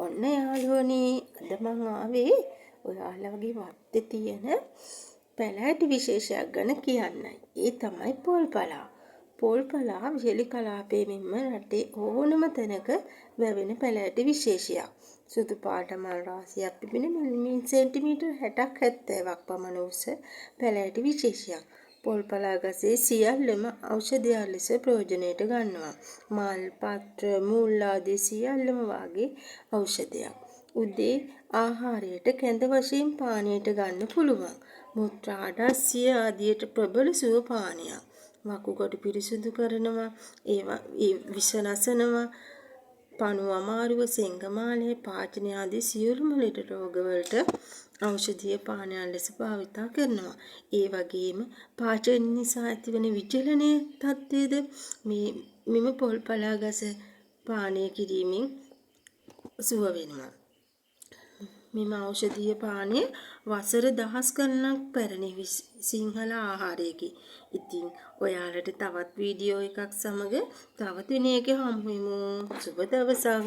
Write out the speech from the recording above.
ඔන්න යාළුවනේ අද මං ආවේ ඔයාලගේ වත්තේ තියෙන පැලෑටි විශේෂයක් ගැන කියන්නයි. ඒ තමයි පොල්පලා. පොල්පලා වියලි කලාපයේ මෙන්ම රටේ ඕනම තැනක වැවෙන පැලෑටි විශේෂයක්. සුදු පාට මල් රාශියක් පිපෙන සෙන්ටිමීටර් 60ක් 70ක් පමණ උස පැලෑටි විශේෂයක්. පොල්පලා ගසේ සියල්ලම ඖෂධයක් ලෙස ප්‍රයෝජනයට ගන්නවා. මල්, පත්‍ර, මුල් ආදී සියල්ලම වාගේ ඖෂධයක්. උදේ ආහාරයට කැඳ වශයෙන් පානයට ගන්න පුළුවන්. මුත්‍රා අඩස්සිය ආදියට ප්‍රබල සුව පානයක්. වකුගඩු පිරිසිදු කරනවා, ඒ විෂ නසනවා, පණු අමාරුව, සෙංගමාලය, පාචන ආදී සියලුම ලෙඩ රෝගවලට ඖෂධීය පානයන් ලෙස භාවිතා කරනවා. ඒ වගේම පාචන නිසා ඇතිවන විචලනයේ තත්ත්වයේද මෙම පොල්පලා ගස පානය කිරීමෙන් සුව වෙනවා. මෙම ඖෂධීය පානය වසර දහස් ගණනක් පැරණි සිංහල ආහාරයකි. ඉතින් ඔයාලට තවත් වීඩියෝ එකක් සමග තවත් දිනයක හමු වෙමු. සුබ දවසක්.